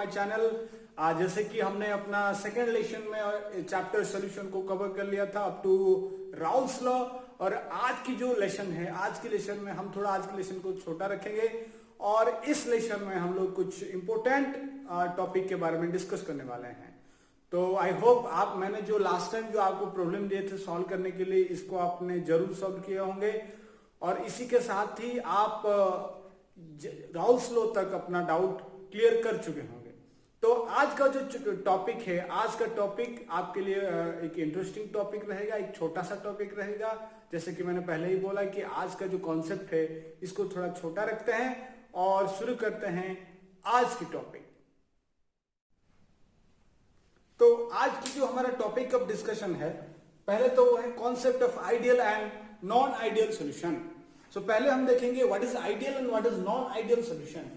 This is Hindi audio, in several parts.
My channel. जैसे कि हमने अपना सेकेंड लेसन में चैप्टर सॉल्यूशन को कवर कर लिया था अप टू राउल्स लॉ, और आज की जो लेसन है, आज के लेसन में हम थोड़ा आज के लेसन को छोटा रखेंगे और इस लेसन में हम लोग कुछ इंपॉर्टेंट टॉपिक के बारे में डिस्कस करने वाले हैं। तो आई होप मैंने जो लास्ट टाइम जो आपको प्रॉब्लम दिए थे सॉल्व करने के लिए, इसको आपने जरूर सॉल्व किए होंगे और इसी के साथ ही आप राउल्स लॉ तक अपना डाउट क्लियर कर चुके होंगे। तो आज का जो टॉपिक है, आज का टॉपिक आपके लिए एक इंटरेस्टिंग टॉपिक रहेगा, एक छोटा सा टॉपिक रहेगा। जैसे कि मैंने पहले ही बोला कि आज का जो कॉन्सेप्ट है इसको थोड़ा छोटा रखते हैं और शुरू करते हैं आज की टॉपिक। तो आज की जो हमारा टॉपिक ऑफ डिस्कशन है, पहले तो वो है concept of ideal and non ideal solution. So पहले हम देखेंगे what is ideal and what is non ideal solution,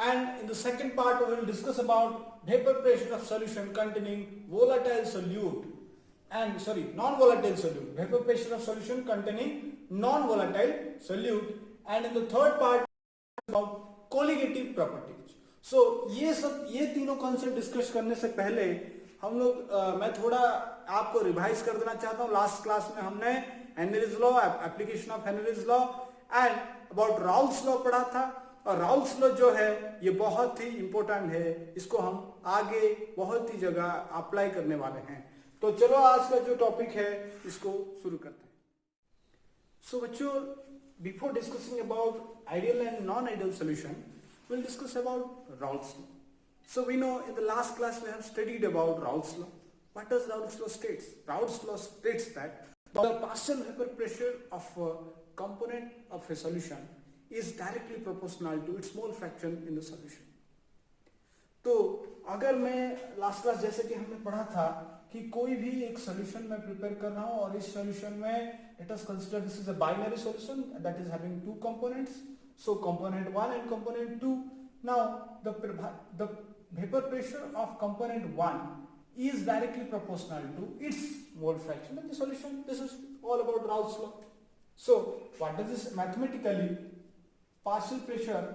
and in the second part we will discuss about vapor pressure of solution containing volatile solute and non-volatile solute, vapor pressure of solution containing non-volatile solute, and in the third part about colligative properties. So ये तीनों कॉन्सेप्ट डिस्कस करने से पहले हम लोग मैं थोड़ा आपको रिवाइज कर देना चाहता हूँ। लास्ट क्लास में हमने Henry's law, application of Henry's law and about Raoult's law पढ़ा था, और राउल्स लॉ जो है ये बहुत ही इंपॉर्टेंट है, इसको हम आगे बहुत ही जगह अप्लाई करने वाले हैं। तो चलो आज का जो टॉपिक है इसको शुरू करते हैं। सो बच्चों, before discussing about ideal and non ideal solution, we'll discuss about Raoult's law. So we know in the last class we have studied about Raoult's law. What does Raoult's law states? Raoult's law states that the partial vapor pressure of a component of a solution is directly proportional to its mole fraction in the solution. तो अगर मैं लास्ट क्लास जैसे कि हमने पढ़ा था कि कोई भी एक सॉल्यूशन मैं प्रिपेयर कर रहा हूं और इस सॉल्यूशन में let us consider this is a binary solution that is having two components, so component 1 and component 2. Now the vapor pressure of component 1 is directly proportional to its mole fraction in the solution. This is all about Raoult's law. So what does this mathematically? Partial pressure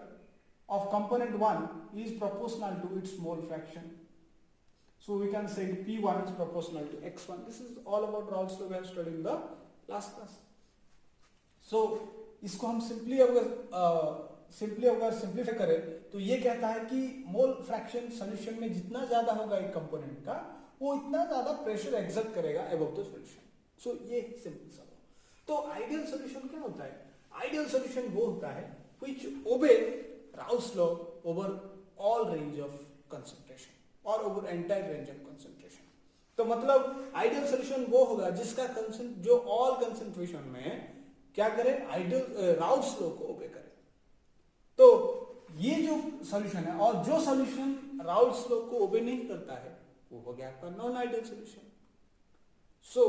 of component 1 is proportional to its mole fraction. So we can say P1 is proportional to X1. This is all about Raoult's law we have studied in the last class. So इसको हम सिंप्लीफाई करें तो ये कहता है कि मोल फ्रैक्शन सॉल्यूशन में जितना ज्यादा होगा एक कंपोनेंट का, वो इतना ज्यादा प्रेशर एक्सर्ट करेगा अबव द सॉल्यूशन। सो ये सिंपल सा। तो आइडियल सॉल्यूशन क्या होता है? आइडियल सॉल्यूशन वो होता है which obey Raoult's law over all range of concentration or over entire range of concentration. तो मतलब आइडियल सॉल्यूशन वो होगा जिसका जो ऑल कंसंट्रेशन में क्या करे, आइडियल राउल्ट्स लॉ को ओबे करे। तो ये जो सॉल्यूशन है, और जो सॉल्यूशन राउल्ट्स लॉ को ओबे नहीं करता है वो हो गया आपका non ideal solution. So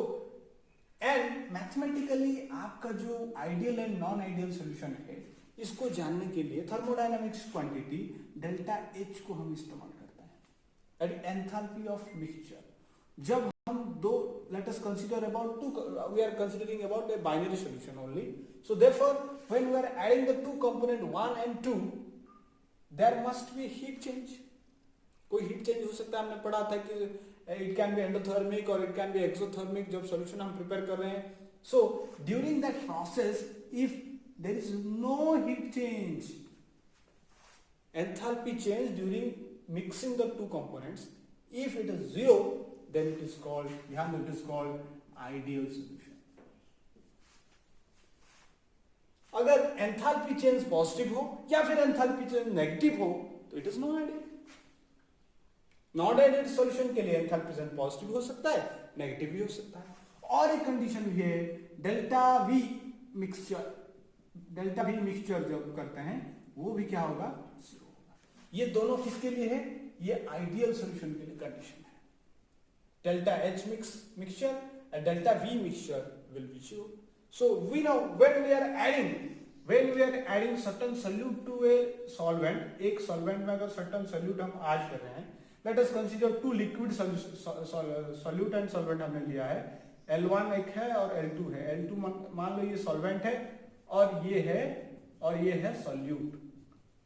and mathematically आपका जो ideal and non ideal solution है, इसको जानने के लिए थर्मोडायनामिक्स क्वांटिटी डेल्टा H को हम इस्तेमाल करते हैं, दैट एंथैल्पी ऑफ मिक्सचर। जब हम दो, let us consider about two, we are considering about a binary solution only. So therefore when we are adding the two component 1 and 2, there must be heat change. कोई heat change हो सकता है, हमने पढ़ा था कि it can be endothermic or it can be exothermic जब solution हम prepare कर रहे हैं। So during that process, if there is no heat change, enthalpy change during mixing the two components, if it is 0, then it is called ideal solution. अगर enthalpy change पॉजिटिव हो या फिर enthalpy change नेगेटिव हो तो it is non ideal. Non ideal solution के लिए enthalpy change पॉजिटिव हो सकता है, नेगेटिव भी हो सकता है। और एक कंडीशन भी है डेल्टा V मिक्सचर जब करते हैं वो भी क्या होगा, 0 होगा। ये दोनों किसके लिए है? ये आइडियल सॉल्यूशन के लिए कंडीशन है। Delta H mixture and delta V mixture will be 0. So we know when we are adding certain solute to a solvent, एक solvent में अगर certain solute हम add कर रहे हैं, let us consider two liquid solute and solvent हमने लिया है, L1 एक है और L2 है। L2 मान लो ये solvent है और ये है solute।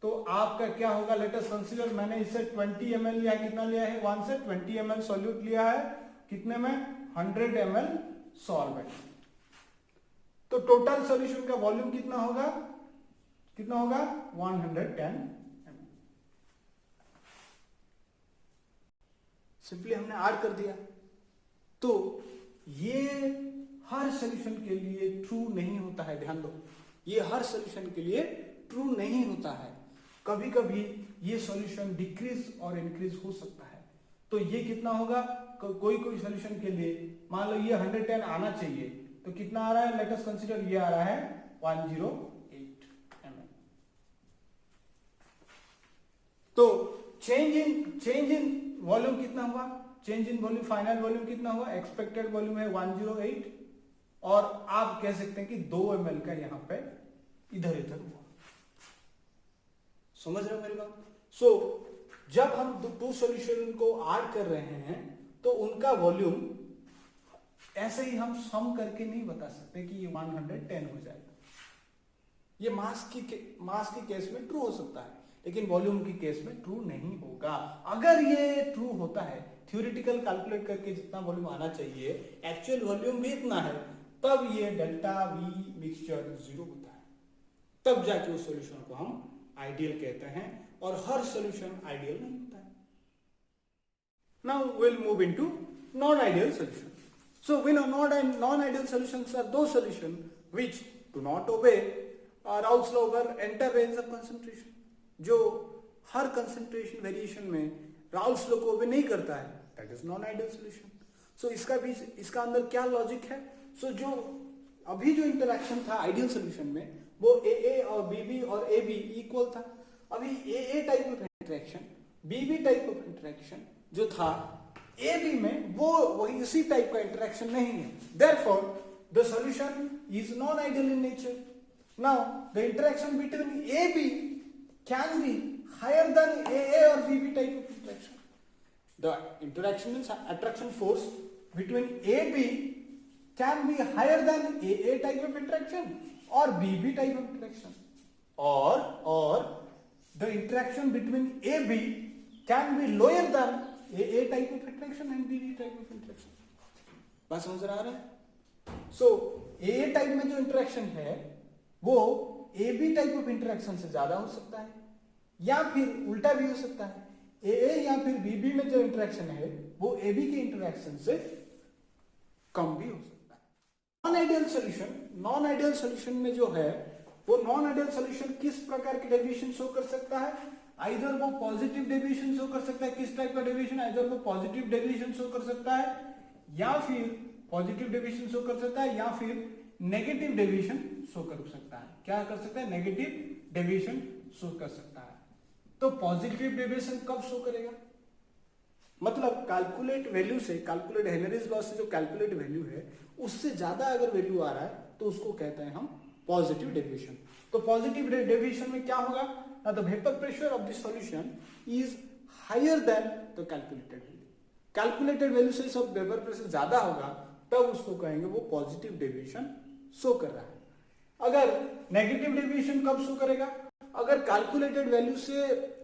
तो आपका क्या होगा, लेट अस कंसीडर मैंने इससे 20 ml लिया है, कितना लिया है 1 से 20 ml सॉल्यूट लिया है, कितने में 100 ml सॉल्वेंट। तो टोटल सॉल्यूशन का वॉल्यूम कितना होगा 110 ml। सिंपली हमने ऐड कर दिया। तो ये हर सॉल्यूशन के लिए ट्रू नहीं होता है, ध्यान दो, ये हर सॉल्यूशन के लिए ट्रू नहीं होता है। कभी कभी ये सॉल्यूशन डिक्रीज और इंक्रीज हो सकता है। तो ये कितना होगा, कोई सॉल्यूशन के लिए मान लो ये 110 आना चाहिए, तो कितना आ रहा है, लेट अस कंसीडर ये आ रहा है 108 ml। तो चेंज इन वॉल्यूम कितना हुआ, change in volume, final volume कितना हुआ, एक्सपेक्टेड वॉल्यूम है 108, और आप कह सकते हैं कि 2 ml का यहां पे इधर हुआ। समझ रहे हो मेरी बात। सो जब हम टू सॉल्यूशन को ऐड कर रहे हैं तो उनका वॉल्यूम ऐसे ही हम सम करके नहीं बता सकते कि ये 110 हो जाएगा। ये मास की केस में ट्रू हो सकता है, लेकिन वॉल्यूम की केस में ट्रू नहीं होगा। अगर ये ट्रू होता है, थ्योरेटिकल कैलकुलेट करके जितना वॉल्यूम आना चाहिए, एक्चुअल वॉल्यूम भी इतना है, तब ये डेल्टा वी मिक्सचर 0 होता है, तब जाके उस सॉल्यूशन को हम आइडियल कहते हैं, और हर सॉल्यूशन आइडियल नहीं होता है। Now we'll move into non-ideal solution. So we know non-ideal solutions are those solutions which do not obey Raoult's law over entire range of concentration, जो हर concentration variation में Raoult's law को obey नहीं करता है, that is non-ideal solution. So इसका अंदर क्या लॉजिक है, so जो अभी जो इंटरेक्शन था आइडियल सॉल्यूशन में, वो AA और BB और AB इक्वल था। अभी AA type of interaction, BB type of interaction जो था AB में, वो वही उसी टाइप का इंटरेक्शन नहीं है। Therefore, the solution is non-ideal in nature. Now, the interaction between AB can be higher than AA or BB type of interaction. The interaction means attraction force between AB can be higher than AA type of interaction or BB type of interaction, or the interaction between AB can be lower than AA type of interaction and BB type of interaction. बात समझ रहा है? So AA टाइप में जो इंटरेक्शन है वो AB टाइप ऑफ इंटरेक्शन से ज्यादा हो सकता है, या फिर उल्टा भी हो सकता है, AA या फिर BB में जो इंटरेक्शन है वो AB के इंटरेक्शन से कम भी हो सकता है। नॉन आइडियल सॉल्यूशन में जो है वो नॉन आइडियल सॉल्यूशन किस प्रकार के डेविएशन शो कर सकता है, आइदर वो पॉजिटिव डेविएशन शो कर सकता है, किस टाइप का डेविएशन, आइदर वो पॉजिटिव डेविएशन शो कर सकता है, या फिर पॉजिटिव डेविएशन शो कर सकता है, या फिर नेगेटिव डेविएशन शो कर सकता है। क्या कर सकता है, नेगेटिव डेविएशन शो कर सकता है। तो पॉजिटिव डेविएशन कब शो करेगा, मतलब कैलकुलेट वैल्यू से, कैलकुलेट हेनरीज लॉ से जो कैलकुलेट वैल्यू है उससे ज्यादा अगर वैल्यू आ रहा है तो उसको कहते हैं हम पॉजिटिव डेविएशन। तो पॉजिटिव डेविएशन में क्या होगा, ना the vapour pressure of the solution is higher than the calculated value. Calculated value से सब वेपर प्रेशर ज्यादा होगा तब उसको कहेंगे वो पॉजिटिव डेविएशन शो कर रहा है। अगर नेगेटिव डेविएशन कब शो करेगा, अगर कैलकुलेटेड वैल्यू से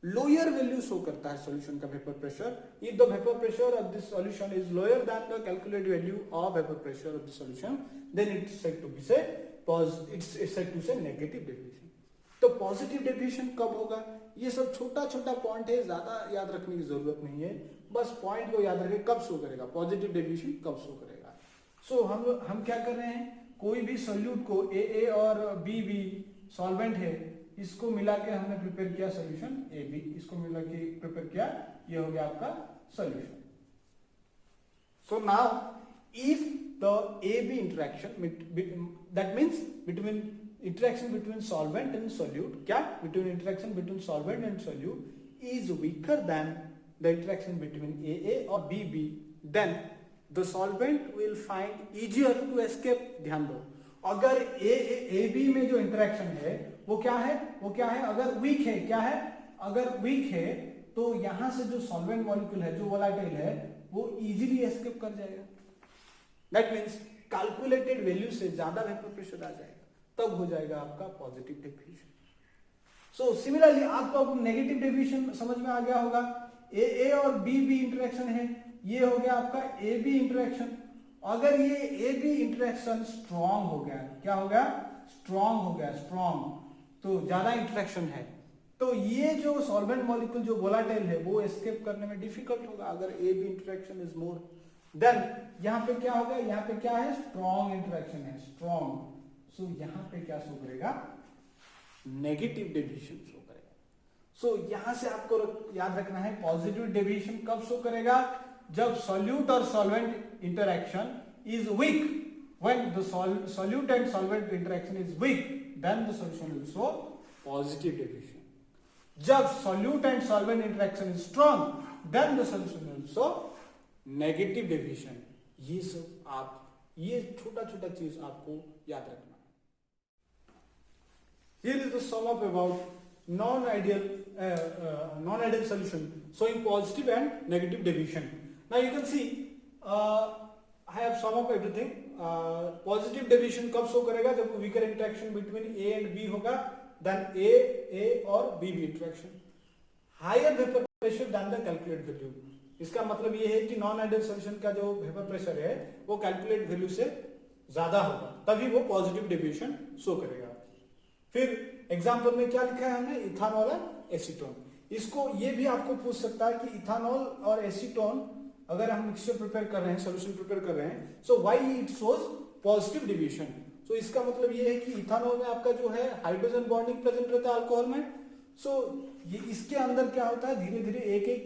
लोअर वैल्यू शो करता है सॉल्यूशन का vapour pressure, if the vapour pressure of this solution is lower than the calculated value of vapour pressure of the solution, then it's said to be से नेगेटिव डेविएशन। तो पॉजिटिव डेविएशन कब होगा, ये सब छोटा छोटा पॉइंट है, ज्यादा याद रखने की जरूरत नहीं है, बस पॉइंट को याद रखें कब शो करेगा, पॉजिटिव डेविएशन कब शो करेगा। सो हम क्या कर रहे हैं, कोई भी सोल्यूट को AA और BB सॉल्वेंट है, इसको मिला के हमने प्रिपेयर किया सॉल्यूशन AB, इसको मिला के प्रिपेयर किया, ये हो गया आपका solution. So now if the AB interaction, that means between interaction between solvent and solute, क्या between interaction between solvent and solute is weaker than the interaction between AA or BB, then the solvent will find easier to escape। ध्यान दो, अगर AB में जो इंटरेक्शन है वो क्या है, अगर वीक है, क्या है, अगर वीक है तो यहां से जो सॉल्वेंट मॉलिक्यूल है, जो वोलाटाइल है, वो इजीली एस्केप कर जाएगा। दैट मींस कैलकुलेटेड वैल्यू से ज्यादा वेपर प्रेशर आ जाएगा, तब हो जाएगा आपका पॉजिटिव डेविएशन। सो सिमिलरली आपको अब नेगेटिव डेविएशन समझ में आ गया होगा। ए और बी इंटरेक्शन है, ये हो गया आपका ए बी इंटरेक्शन। अगर ये ए बी इंटरेक्शन स्ट्रॉन्ग हो गया, क्या हो गया, स्ट्रॉन्ग हो गया, स्ट्रॉन्ग, तो ज्यादा इंटरेक्शन है, तो ये जो सॉल्वेंट मॉलिक्यूल जो वोलाटाइल है वो एस्केप करने में डिफिकल्ट होगा। अगर A B interaction is more, then यहाँ पे क्या होगा, यहाँ पे क्या है, स्ट्रॉन्ग इंटरेक्शन है, स्ट्रॉन्ग। सो यहाँ पे क्या शो करेगा, नेगेटिव डेविएशन शो करेगा। सो यहां से आपको याद रखना है पॉजिटिव डेविएशन कब शो करेगा, जब सॉल्यूट और solvent interaction is weak. when the solute and solvent interaction is weak, then the solution will show positive deviation. जब solute and solvent interaction is strong, then the solution will show negative deviation. ये सब आप, ये छोटा छोटा चीज आपको याद रखना है। Here is the sum up about non-ideal solution showing positive and negative deviation. Now you can see I have sum up everything. Positive deviation कब शो करेगा, जब weaker interaction between A and B होगा, देन ए और B interaction, higher vapour pressure than the calculate value. इसका मतलब ये है कि नॉन आइडियल सॉल्यूशन का जो वेपर प्रेशर है वो कैलकुलेट वैल्यू से ज्यादा होगा, तभी वो पॉजिटिव डेविएशन शो करेगा। फिर एग्जांपल में क्या लिखा है हमने, इथानॉल और एसीटोन। इसको ये भी आपको पूछ सकता है कि इथानॉल और एसीटोन अगर हम मिक्सचर प्रिपेयर कर रहे हैं, सॉल्यूशन प्रिपेयर कर रहे हैं, so why it shows positive deviation. So इसका मतलब ये है कि इथानॉल में आपका जो है हाइड्रोजन बॉन्डिंग प्रेजेंट रहता है अल्कोहल में। सो ये इसके अंदर क्या होता है, धीरे धीरे एक एक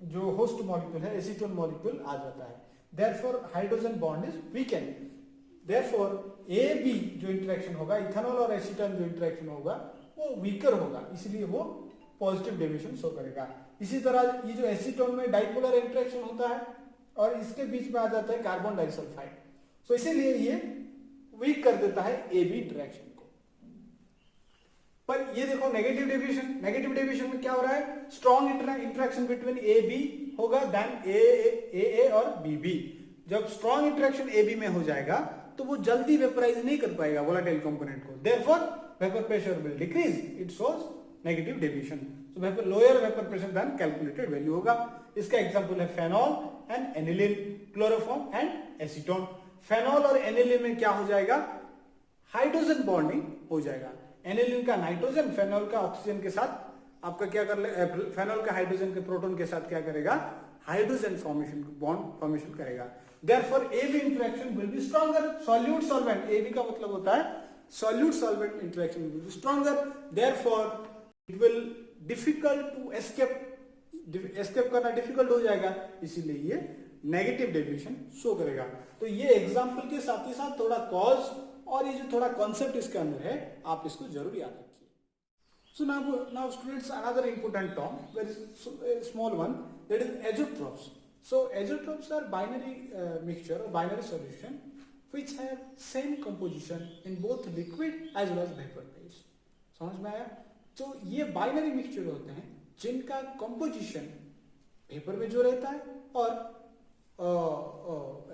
जो होस्ट मॉलिक्यूल है, एसीटोन मॉलिक्यूल आ जाता है, therefore hydrogen bond is weakened, therefore A B जो इंटरेक्शन होगा, इथानॉल और एसीटोन जो इंटरेक्शन होगा वो वीकर होगा, इसलिए वो पॉजिटिव डेविएशन शो करेगा। इसी तरह ये जो एसीटोन में डाइपोलर इंटरेक्शन होता है और इसके बीच में आ जाता है कार्बन डाइसल्फाइड, सो इसीलिए ये वीक कर देता है ए बी इंटरेक्शन को। पर ये देखो नेगेटिव डेविएशन, नेगेटिव डेविएशन में क्या हो रहा है, strong interaction between A B होगा देन ए और बी। जब स्ट्रॉन्ग इंटरेक्शन ए बी में हो जाएगा तो वो जल्दी वेपराइज नहीं कर पाएगा वोलेटाइल कंपोनेंट को, therefore vapour pressure will decrease, it shows negative deviation. तो vapour lower vapour pressure than calculated value होगा। इसका एग्जांपल है phenol and aniline, chloroform and acetone. Phenol और एनिलीन में क्या हो जाएगा, हाइड्रोजन बॉन्डिंग हो जाएगा। एनिलीन का नाइट्रोजन फेनॉल का ऑक्सीजन के साथ आपका क्या कर ले, फेनॉल का हाइड्रोजन के प्रोटॉन के साथ क्या करेगा, हाइड्रोजन फॉर्मेशन, बॉन्ड फॉर्मेशन करेगा। Therefore AB interaction will be stronger, solute solvent, AB का मतलब होता है solute solvent interaction will be stronger, therefore it will difficult to escape करना डिफिकल्ट हो जाएगा, इसीलिए ये नेगेटिव डेविएशन शो करेगा। तो ये एग्जांपल के साथ ही साथ थोड़ा कॉज और ये जो थोड़ा कॉन्सेप्ट इसके अंदर है आप इसको जरूर याद रखिए। So now students, another important term, very small one, that is azeotropes. So azotrops are binary mixture or binary solution which have same composition in both liquid as well as vapor phase. समझ में आया? तो ये बाइनरी मिक्सचर होते हैं जिनका कंपोजिशन वेपर में जो रहता है और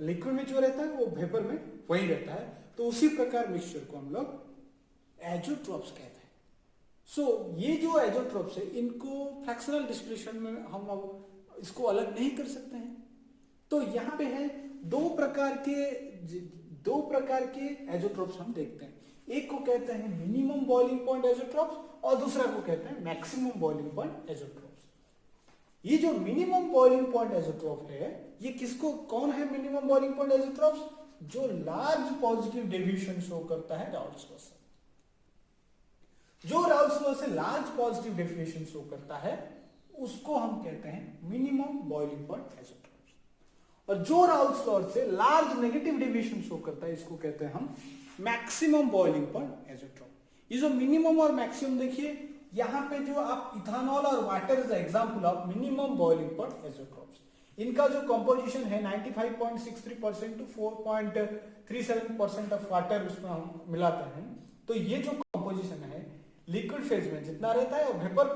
लिक्विड में जो रहता है वो वेपर में वही रहता है, तो उसी प्रकार मिक्सचर को हम लोग एजोट्रोप्स कहते हैं। सो ये जो एजोट्रोप्स है इनको फ्रैक्शनल डिस्टिलेशन में हम इसको अलग नहीं कर सकते हैं। तो यहाँ पे है दो प्रकार के एजोट्रोप्स हम देखते हैं। एक को कहते हैं मिनिमम बॉइलिंग पॉइंट एजोट्रोप्स और दूसरा को कहते हैं मैक्सिमम बॉइलिंग पॉइंट एजोट्रोप्स। ये जो मिनिमम बॉइलिंग पॉइंट एजोट्रोप है, ये किसको, कौन है मिनिमम बॉइलिंग पॉइंट एजोट्रोप्स, जो लार्ज पॉजिटिव डेविएशन शो करता है राउल्ट्स लॉ से। जो राउल्ट्स लॉ से लार्ज पॉजिटिव डेविएशन शो करता है उसको हम कहते हैं मिनिमम बॉइलिंग पॉइंट एजोट्रोप्स, और जो राउल्ट्स लॉ से लार्ज नेगेटिव डेविएशन शो करता है इसको कहते हैं हम मैक्सिमम बॉइलिंग पॉइंट एजोट्रोप। ये जो मिनिमम और मैक्सिमम देखिए, यहां पे जो आप इथानॉल और water is example of minimum boiling point azeotropes. इनका जो कंपोजिशन है 95.63% टू 4.37% ऑफ वाटर उसमें हम मिलाते हैं, तो ये जो कंपोजिशन है लिक्विड फेज में जितना रहता है और वेपर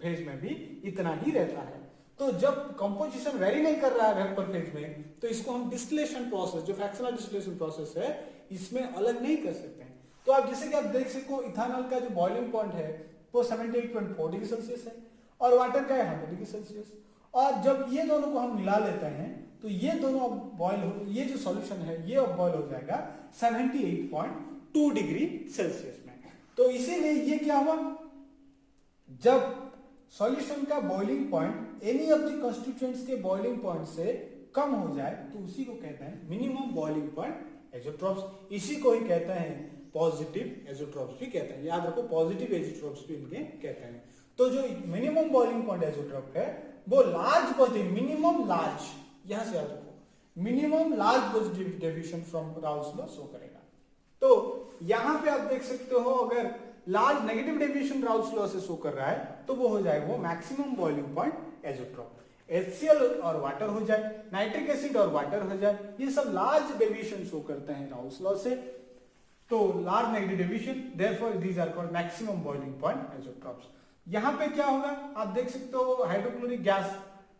फेज में भी इतना ही रहता है। तो जब कंपोजिशन वेरी नहीं कर रहा है वेपर फेज में, तो इसको हम डिस्टिलेशन प्रोसेस, जो फ्रैक्शनल डिस्टिलेशन प्रोसेस है, इसमें अलग नहीं कर सकते हैं। तो आप जैसे कि आप देख सको इथानॉल का जो बॉइलिंग पॉइंट है वो 78.4 डिग्री सेल्सियस है, और वाटर का है 100 डिग्री सेल्सियस। और जब ये दोनों को हम मिला लेते हैं तो ये दोनों अब बॉयल हो, ये जो सॉल्यूशन है ये अब बॉयल हो जाएगा 78.2 डिग्री सेल्सियस में। तो इसीलिए ये क्या हुआ, जब सॉल्यूशन का boiling point any of the constituents के बॉइलिंग पॉइंट से कम हो जाए तो उसी को कहते हैं मिनिमम बॉइलिंग पॉइंट एज़ोट्रॉप्स। इसी को ही कहते हैं पॉजिटिव एज़ोट्रॉप्स भी कहते हैं, याद रखो पॉजिटिव एज़ोट्रॉप्स भी इनके कहते हैं। तो जो मिनिमम बॉइलिंग पॉइंट एज़ोट्रॉप है वो लार्ज पॉजिटिव, मिनिमम लार्ज, यहां से याद रखो minimum large positive deviation from Raoult's law show करेगा। तो यहां पे आप देख सकते हो अगर large negative deviation Raoul's law से शो कर रहा है तो वो हो जाएगा वो मैक्सिमम बॉइलिंग पॉइंट एज़ोट्रॉप। HCl और वाटर हो जाए, नाइट्रिक एसिड और वाटर हो जाए, ये सब लार्ज डेविएशन शो करते हैं राउल्स लॉ से। तो large negative deviation, therefore these are called maximum boiling point azeotropes. यहां पे क्या होगा आप देख सकते हो हाइड्रोक्लोरिक गैस,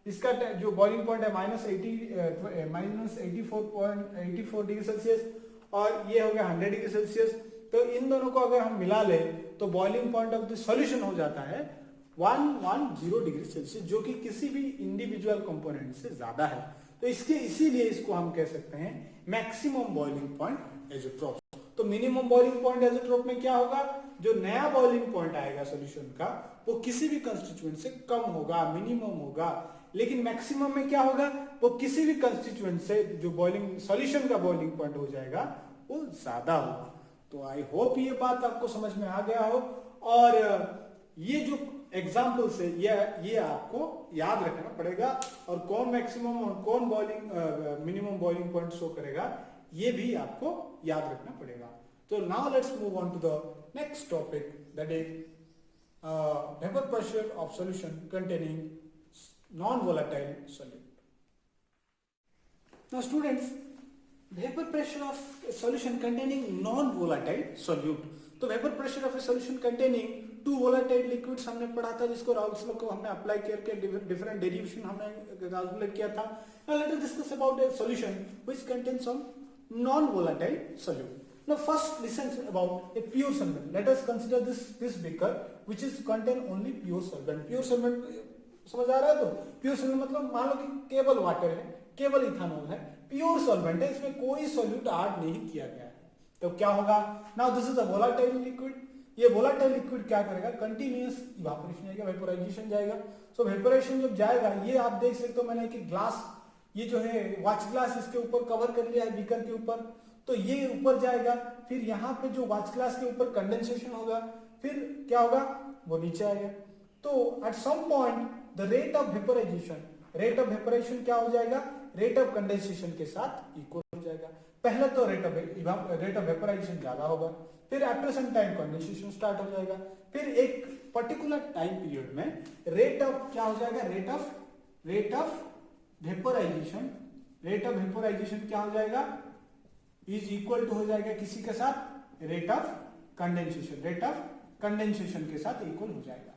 इसका जो बॉइलिंग पॉइंट है -84 डिग्री सेल्सियस और ये हो गया 100 डिग्री सेल्सियस। तो इन दोनों को अगर हम मिला ले तो boiling point of the solution हो जाता है 110 डिग्री सेल्सियस, जो कि किसी भी इंडिविजुअल कंपोनेंट से ज्यादा है। तो इसके इसीलिए इसको हम कह सकते हैं मैक्सिमम बॉइलिंग पॉइंट एज़ोट्रॉप। तो मिनिमम बॉइलिंग पॉइंट एज़ोट्रॉप में क्या होगा, जो नया बॉइलिंग पॉइंट आएगा सॉल्यूशन का वो किसी भी कंस्टिट्यूएंट से कम होगा, मिनिमम होगा। लेकिन मैक्सिमम में क्या होगा, वो किसी भी कंस्टिट्यूएंट से जो बॉइलिंग सॉल्यूशन का बॉइलिंग पॉइंट हो जाएगा वो ज्यादा होगा। तो आई होप ये बात आपको समझ में आ गया हो। और ये जो एग्जाम्पल्स है ये आपको याद रखना पड़ेगा, और कौन मैक्सिमम और कौन boiling minimum boiling point show करेगा ये भी आपको याद रखना पड़ेगा। तो now let's move on to the next topic, that is vapour pressure of solution containing non-volatile solute. Now students, vapor pressure of a solution containing non-volatile solute. तो vapour pressure of A solution containing two volatile liquids हमने पढ़ा था, जिसको राउल्स लॉ को हमने अप्लाई करके डिफरेंट डेरिवेशन हमने कैलकुलेट किया था। Now let us discuss about a solution which contains some non-volatile solute. Now first listen about a pure solvent. Let us consider this beaker which is contain only pure solvent. Pure solvent समझ आ रहा है? तो प्योर सॉल्वेंट मतलब मान लो कि केवल वाटर है, केवल इथेनॉल है, प्योर सॉल्वेंट है, इसमें कोई सॉल्यूट ऐड नहीं किया गया है। तो क्या होगा, now this is a volatile liquid. ये वोलेटाइल लिक्विड क्या करेगा, कंटिन्यूअस इवापोरेशन जाएगा, वेपोराइजेशन जाएगा। सो वेपोराइजेशन जब जाएगा, ये आप देख सकते हो मैंने कि ग्लास, ये जो है वॉच ग्लास इसके ऊपर कवर कर लिया है बीकर के ऊपर, तो ये ऊपर जाएगा, फिर यहाँ पे जो वॉच ग्लास के ऊपर कंडेंसेशन होगा, फिर क्या होगा वो नीचे आएगा। तो at some point the rate of vaporisation क्या हो जाएगा, रेट ऑफ कंडेंसेशन के साथ इक्वल हो जाएगा। पहले तो रेट ऑफ वेपोराइजेशन ज्यादा होगा, फिर after some time condensation start हो जाएगा, फिर एक पर्टिकुलर टाइम पीरियड में रेट ऑफ क्या हो जाएगा, रेट ऑफ वेपोराइजेशन क्या हो जाएगा, इज इक्वल टू हो जाएगा किसी के साथ, रेट ऑफ कंडेंसेशन के साथ इक्वल हो जाएगा।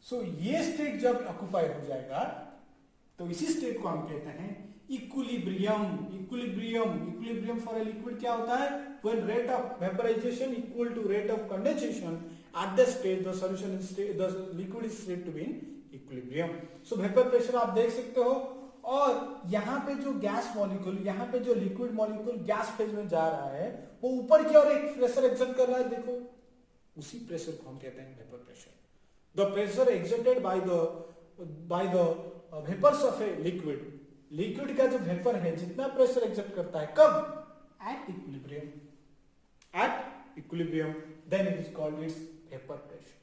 सो ये स्टेट जब ऑक्युपाई हो जाएगा तो इसी स्टेट को हम कहते हैं इक्विलिब्रियम फॉर ए लिक्विड क्या होता है, when rate of vaporisation equal to rate of condensation at the state the solution is the liquid is said to be in equilibrium. So vapour pressure आप देख सकते हो, और यहाँ पे जो गैस मॉलिक्यूल, यहाँ पे जो लिक्विड मॉलिक्यूल गैस फेज में जा रहा है वो ऊपर की ओर एक प्रेशर एक्सर्ट कर रहा है, देखो उसी प्रेशर को हम कहते हैं vapour pressure. The pressure exerted by the vapors of a liquid का जो वेपर है जितना प्रेशर एक्सर्ट करता है, कब, at equilibrium, then it is called its vapor pressure.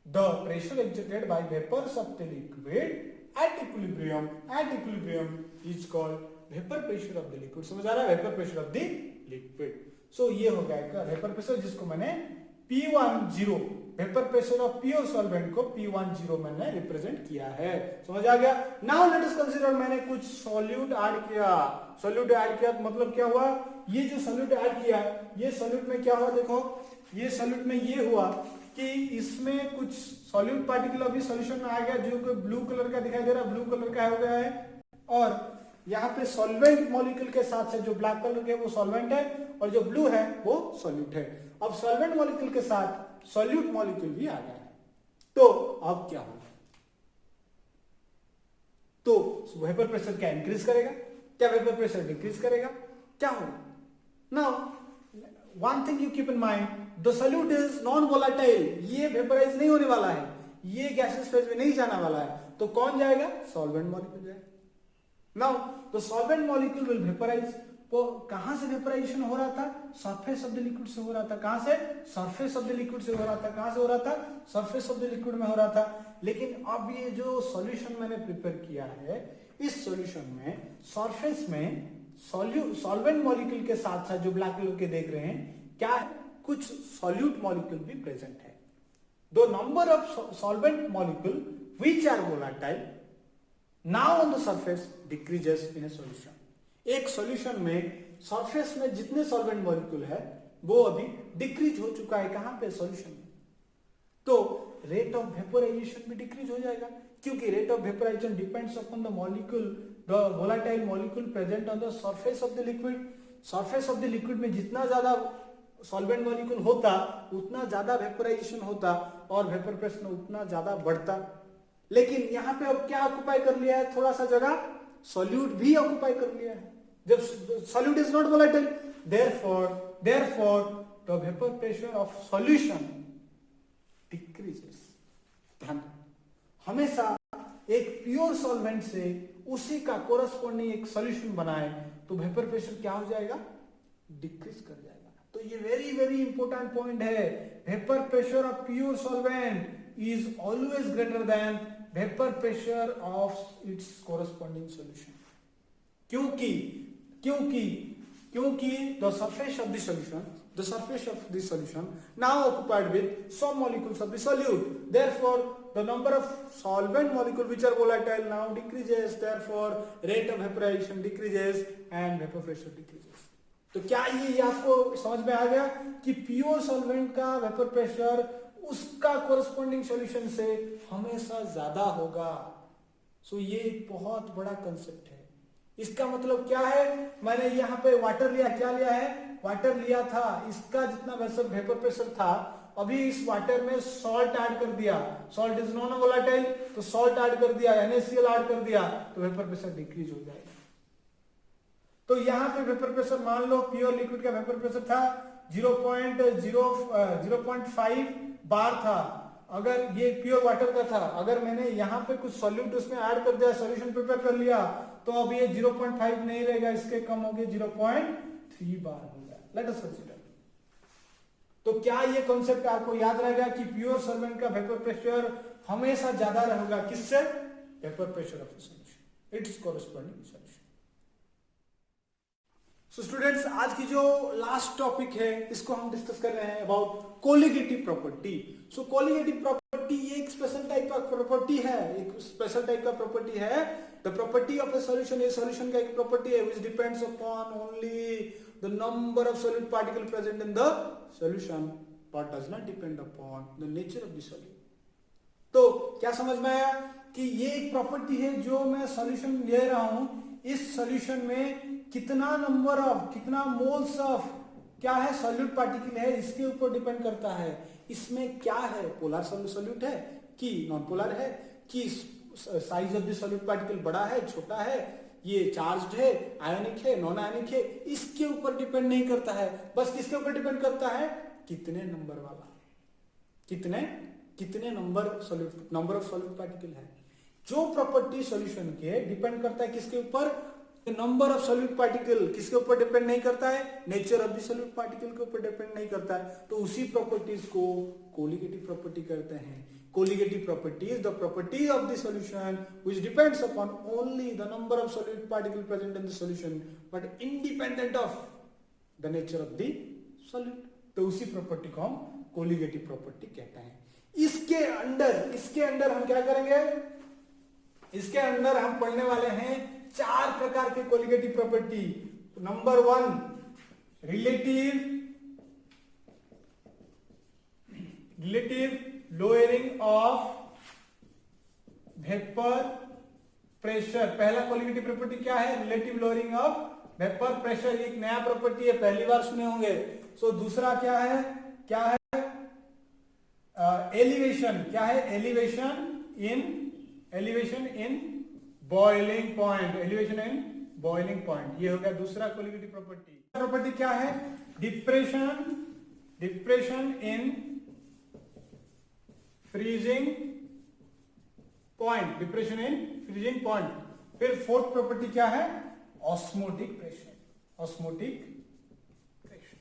The pressure exerted by vapors of the liquid at equilibrium is called vapor pressure of the liquid. समझ आ रहा है, vapor pressure of the liquid. So ये हो गया वेपर प्रेशर, जिसको मैंने P10 vapour pressure of pure solvent को P10 मैंने रिप्रेजेंट किया है। समझ आ गया। नाउ लेट अस कंसीडर, मैंने कुछ सॉल्यूट ऐड किया मतलब क्या हुआ, ये जो सॉल्यूट ऐड किया, ये सॉल्यूट में क्या हुआ, देखो ये सॉल्यूट में ये हुआ कि इसमें कुछ सॉल्यूट पार्टिकल अभी सॉल्यूशन में आ गया, जो कि ब्लू कलर का दिखाई दे रहा है, ब्लू कलर का हो गया है, और यहाँ पे सॉल्वेंट मॉलिक्यूल के साथ से जो ब्लैक कलर के वो सॉल्वेंट है और जो ब्लू है वो सॉल्यूट है। अब सॉल्वेंट मॉलिक्यूल के साथ सॉल्यूट मॉलिक्यूल भी आ गया है। तो अब क्या होगा? तो वेपर प्रेशर क्या इंक्रीज करेगा? क्या वेपर प्रेशर डिक्रीज करेगा? क्या होगा? Now one thing you keep in mind, the solute is non volatile, ये वेपराइज नहीं होने वाला है, ये गैसेस फेज में नहीं जाने वाला है, तो कौन जाएगा? सॉल्वेंट मॉलिक्यूल जाएगा। Now the solvent molecule will vaporise. तो कहां से वेपराइजेशन हो रहा था? सरफेस ऑफ द लिक्विड से हो रहा था। कहां से? सरफेस ऑफ द लिक्विड से हो रहा था। कहां से हो रहा था? सरफेस ऑफ द लिक्विड में हो रहा था। लेकिन अब ये जो सॉल्यूशन मैंने प्रिपेयर किया है, इस सॉल्यूशन में सरफेस में सॉल्वेंट मॉलिक्यूल के साथ साथ जो ब्लैक कलर के देख रहे हैं, क्या है? कुछ सॉल्यूट मॉलिक्यूल भी प्रेजेंट है। The number of solvent molecule which are volatile now on the surface decreases in a solution. एक सॉल्यूशन में सरफेस में जितने सॉल्वेंट मॉलिक्यूल है वो अभी डिक्रीज हो चुका है। कहां पे? सॉल्यूशन में। तो रेट ऑफ वेपोराइजेशन भी डिक्रीज हो जाएगा, क्योंकि rate of vaporisation depends upon the molecule, the volatile molecule present on the surface of the liquid. Surface of the liquid में जितना ज्यादा सॉल्वेंट मॉलिक्यूल होता उतना ज्यादा वेपोराइजेशन होता और वेपर प्रेशर उतना ज्यादा बढ़ता। लेकिन यहां पे अब क्या ऑक्युपाई कर लिया है? थोड़ा सा जगह सॉल्यूट भी ऑक्युपाई कर लिया है। जब solute is not volatile, therefore the vapour pressure of solution decreases. ध्यान, हमेशा एक प्योर सॉल्वेंट से उसी का कोरस्पॉन्डिंग एक सॉल्यूशन बनाए तो वेपर प्रेशर क्या हो जाएगा? डिक्रीज कर जाएगा। तो ये वेरी वेरी इंपॉर्टेंट पॉइंट है। Vapour pressure of pure solvent is always greater than vapour pressure of its corresponding solution. क्योंकि the surface of the solution now occupied with some molecules of the solute, therefore the number of solvent molecule which are volatile now decreases, therefore rate of vaporization decreases and vapor pressure decreases। तो क्या ये आपको समझ में आ गया कि प्योर सॉल्वेंट का वेपर प्रेशर उसका कोरस्पॉन्डिंग सॉल्यूशन से हमेशा ज्यादा होगा। सो ये एक बहुत बड़ा कंसेप्ट है। इसका मतलब क्या है? मैंने यहाँ पे वाटर लिया, क्या लिया है? वाटर लिया था, इसका जितना वेपर प्रेशर था, अभी इस वाटर में सॉल्ट ऐड कर दिया, सॉल्ट इज नॉन वोलेटाइल, तो सॉल्ट ऐड कर दिया, NaCl ऐड कर दिया, तो वेपर प्रेशर डिक्रीज हो जाएगा। तो यहाँ पे वेपर प्रेशर मान लो प्योर लिक्विड का वेपर प्रेशर था 0.5 बार था। अगर ये प्योर वाटर का था, अगर मैंने यहाँ पे कुछ सॉल्यूट उसमें ऐड कर दिया, सॉल्यूशन प्रिपेयर कर लिया, तो अब ये 0.5 नहीं रहेगा, इसके कम हो गए 0.3 बार हो गया। Let us consider. तो क्या ये कॉन्सेप्ट आपको याद रहेगा कि प्योर सॉल्वेंट का वेपर प्रेशर हमेशा ज्यादा रहेगा किससे? Vapour pressure of solution, it's corresponding solution. So students, आज की जो लास्ट टॉपिक है इसको हम डिस्कस कर रहे हैं about colligative property. So colligative property ये एक स्पेशल टाइप का प्रॉपर्टी है, एक स्पेशल टाइप का प्रॉपर्टी है। The property of A solution, ये सॉल्यूशन का एक प्रॉपर्टी है which depends upon only the number of solute particle present in the solution but does not depend upon the nature of the solute. तो क्या समझ में आया कि ये एक प्रॉपर्टी है जो मैं सॉल्यूशन ले रहा हूं, इस सॉल्यूशन में कितना नंबर ऑफ, कितना मोल्स ऑफ क्या है सॉल्यूट पार्टिकल है, इसके ऊपर डिपेंड करता है। इसमें क्या है? पोलर सॉल्यूट है कि नॉन पोलर है, कि size of the solute particle बड़ा है, छोटा है, ये चार्ज्ड है, आयनिक है, नॉन आयनिक है, इसके ऊपर डिपेंड नहीं करता है। बस किसके ऊपर डिपेंड करता है? कितने नंबर वाला, कितने नंबर ऑफ सॉल्यूट पार्टिकल है। जो प्रॉपर्टी सॉल्यूशन के डिपेंड करता है किसके ऊपर? Number of solute particle. किसके ऊपर डिपेंड नहीं करता है? Nature of the solute particle के ऊपर डिपेंड नहीं करता है। तो उसी प्रॉपर्टीज को कोलिगेटिव प्रॉपर्टी कहते हैं। Colligative property is the property of the solution which depends upon only the number of solute particle present in the solution but independent of the nature of the solute. तो उसी प्रॉपर्टी को हम कोलिगेटिव प्रॉपर्टी कहते हैं। इसके अंदर हम क्या करेंगे? इसके अंदर हम पढ़ने वाले हैं 4 प्रकार के colligative property. Number 1 relative lowering of vapour pressure. पहला कोलिगेटिव प्रॉपर्टी क्या है? Relative lowering of vapour pressure. एक नया प्रॉपर्टी है, पहली बार सुने होंगे। सो दूसरा क्या है? एलिवेशन क्या है? Elevation in boiling point, elevation in boiling point, ये हो गया दूसरा कोलिगेटिव प्रॉपर्टी। प्रॉपर्टी क्या है? Depression in freezing point, depression in freezing point. फिर फोर्थ प्रॉपर्टी क्या है? Osmotic pressure, osmotic pressure.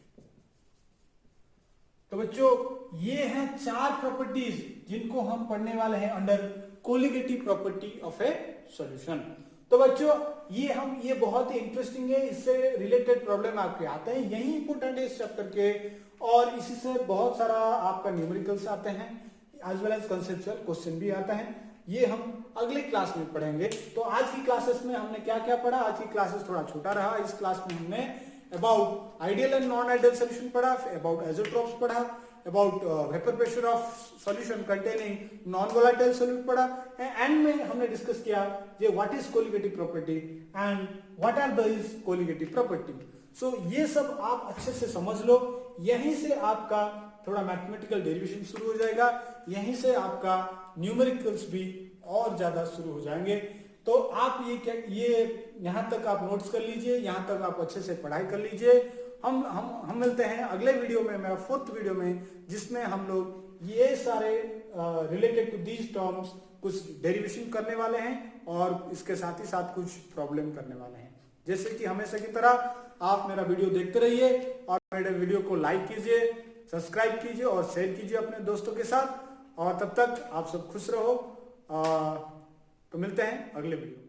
तो बच्चों ये हैं 4 प्रॉपर्टीज जिनको हम पढ़ने वाले हैं under colligative property of A solution. तो बच्चों ये बहुत ही इंटरेस्टिंग है, इससे रिलेटेड प्रॉब्लम आपके आते हैं, यही इंपॉर्टेंट है इस चैप्टर के, और इसी से बहुत सारा आपका न्यूमेरिकल्स आते हैं as well as conceptual question भी आता है। ये हम अगले क्लास में पढ़ेंगे। तो आज की क्लासेस में हमने क्या क्या पढ़ा? आज की क्लासेस थोड़ा छोटा रहा। इस क्लास में हमने about ideal and non ideal solution पढ़ा, अबाउट आइसोट्रोप्स पढ़ा, about vapour pressure of solution containing non volatile solute पढ़ा, एंड में हमने डिस्कस किया ये what is colligative property and what are this colligative property. So ये सब आप अच्छे से समझ लो, यहीं से आपका थोड़ा मैथमेटिकल डेरिवेशन शुरू हो जाएगा, यहीं से आपका न्यूमेरिकल्स भी और ज्यादा शुरू हो जाएंगे। तो आप ये यहां तक आप नोट्स कर लीजिए, यहां तक आप अच्छे से पढ़ाई कर लीजिए। हम मिलते हैं अगले वीडियो में, मेरा 4th वीडियो में, जिसमें हम लोग ये सारे रिलेटेड टू दीज टर्म्स कुछ डेरिवेशन करने वाले हैं और इसके साथ ही साथ कुछ प्रॉब्लम करने वाले हैं। जैसे कि हमेशा की तरह आप मेरा वीडियो देखते रहिए और मेरे वीडियो को लाइक कीजिए, सब्सक्राइब कीजिए और शेयर कीजिए अपने दोस्तों के साथ। और तब तक आप सब खुश रहो। तो मिलते हैं अगले वीडियो में।